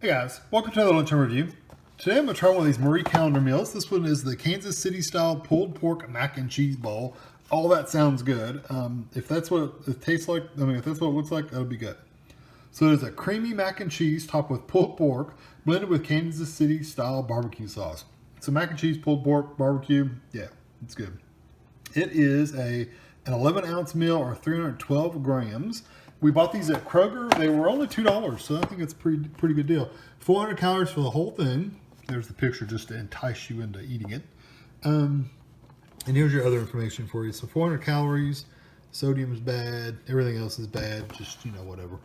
Hey guys, welcome to another Lunchtime review. Today I'm going to try one of these Marie Callender meals. This one is the Kansas City style pulled pork mac and cheese bowl. All that sounds good. If that's what it tastes like, if that's what it looks like, that'll be good. So it is a creamy mac and cheese topped with pulled pork blended with Kansas City style barbecue sauce. So mac and cheese, pulled pork, barbecue, yeah, it's good. It is an 11-ounce meal or 312 grams. We bought these at Kroger. They were only $2, so I think it's a pretty good deal. 400 calories for the whole thing. There's the picture just to entice you into eating it. And here's your other information for you. So 400 calories, sodium is bad, everything else is bad, just, whatever.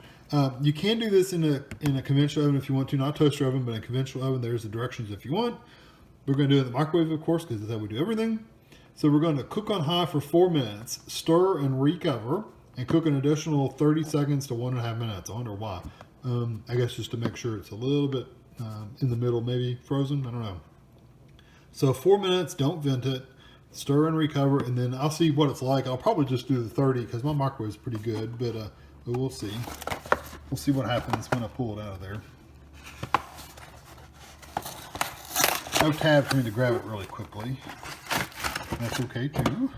You can do this in a conventional oven if you want to, not a toaster oven, but in a conventional oven. There's the directions if you want. We're going to do it in the microwave, of course, because that's how we do everything. So we're going to cook on high for 4 minutes, stir and recover, and cook an additional 30 seconds to 1.5 minutes. I wonder why. I guess just to make sure it's a little bit in the middle, maybe frozen. I don't know. So 4 minutes, don't vent it. Stir and recover, and then I'll see what it's like. I'll probably just do the 30 because my microwave is pretty good, but we'll see. We'll see what happens when I pull it out of there. No tab for me to grab it really quickly. That's okay too.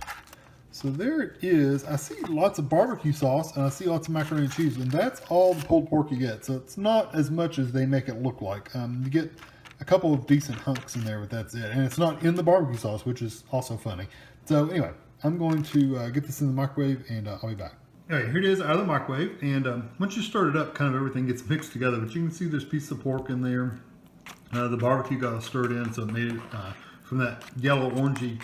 So there it is. I see lots of barbecue sauce and I see lots of macaroni and cheese, and that's all the pulled pork you get. So it's not as much as they make it look like. You get a couple of decent hunks in there, but that's it. And it's not in the barbecue sauce, which is also funny. So anyway, I'm going to get this in the microwave and I'll be back. All right, here it is out of the microwave. And once you start it up, kind of everything gets mixed together. But you can see there's a piece of pork in there. The barbecue got stirred in, so it made it from that yellow orangey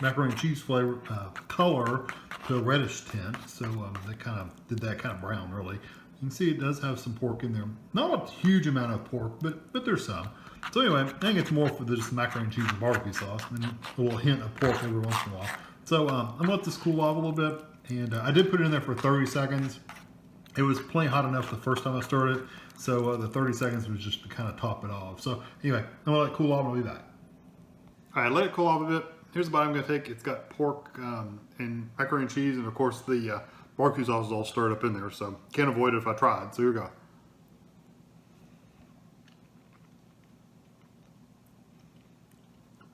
macaroni and cheese flavor color to a reddish tint. So they kind of did that kind of brown, really. You can see it does have some pork in there. Not a huge amount of pork, but there's some. So anyway, I think it's more for just macaroni and cheese and barbecue sauce, and a little hint of pork every once in a while. So I'm gonna let this cool off a little bit, and I did put it in there for 30 seconds. It was plenty hot enough the first time I stirred it, so the 30 seconds was just to kind of top it off. So anyway, I'm gonna let it cool off and I'll be back. All right, let it cool off a bit. Here's the bite I'm gonna take. It's got pork and macaroni and cheese, and of course the barbecue sauce is all stirred up in there, so can't avoid it if I tried. So here we go.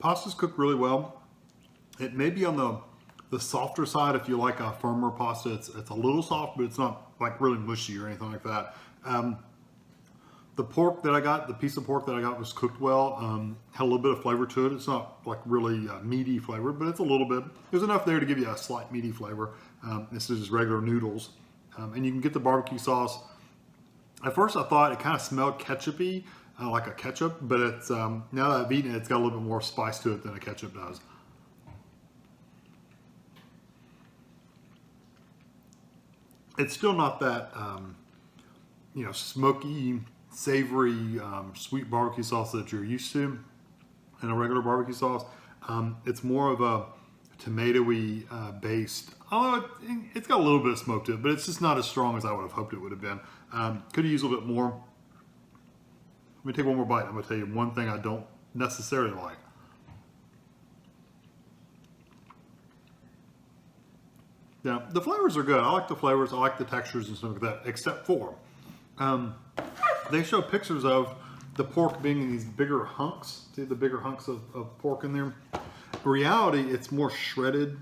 Pasta's cooked really well. It may be on the softer side if you like a firmer pasta. It's a little soft, but it's not like really mushy or anything like that. The pork that I got, the piece of pork that I got was cooked well. Had a little bit of flavor to it. It's not like really meaty flavor, but it's a little bit. There's enough there to give you a slight meaty flavor. This is just regular noodles. And you can get the barbecue sauce. At first I thought it kind of smelled ketchup-y, like a ketchup, but it's now that I've eaten it, it's got a little bit more spice to it than a ketchup does. It's still not that, smoky, savory, sweet barbecue sauce that you're used to in a regular barbecue sauce. It's more of a tomatoey based. Oh, it's got a little bit of smoke to it, but it's just not as strong as I would have hoped it would have been. Could have used a little bit more. Let me take one more bite. I'm going to tell you one thing I don't necessarily like. Yeah, the flavors are good. I like the flavors. I like the textures and stuff like that, except for they show pictures of the pork being in these bigger hunks. See the bigger hunks of pork in there? In reality, it's more shredded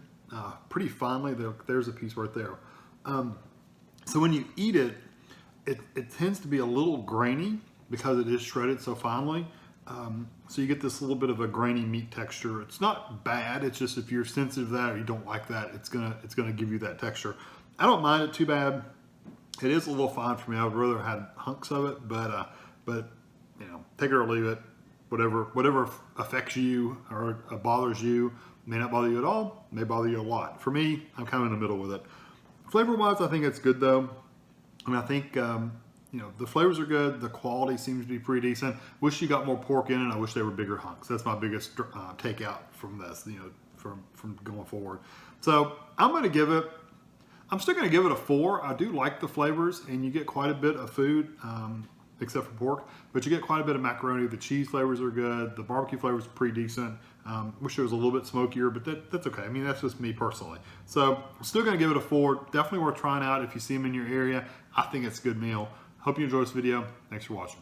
pretty finely. There's a piece right there. So when you eat it, it tends to be a little grainy because it is shredded so finely. So you get this little bit of a grainy meat texture. It's not bad. It's just if you're sensitive to that or you don't like that, it's gonna give you that texture. I don't mind it too bad. It is a little fine for me. I would rather have had hunks of it, but take it or leave it. Whatever affects you or bothers you may not bother you at all. May bother you a lot. For me, I'm kind of in the middle with it. Flavor-wise, I think it's good though. I think the flavors are good. The quality seems to be pretty decent. Wish you got more pork in it. I wish they were bigger hunks. That's my biggest takeout from this. From going forward. So I'm still going to give it a 4. I do like the flavors, and you get quite a bit of food, except for pork, but you get quite a bit of macaroni. The cheese flavors are good. The barbecue flavors are pretty decent. Wish it was a little bit smokier, but that's okay. I mean, that's just me personally. So I'm still going to give it a 4. Definitely worth trying out if you see them in your area. I think it's a good meal. Hope you enjoyed this video. Thanks for watching.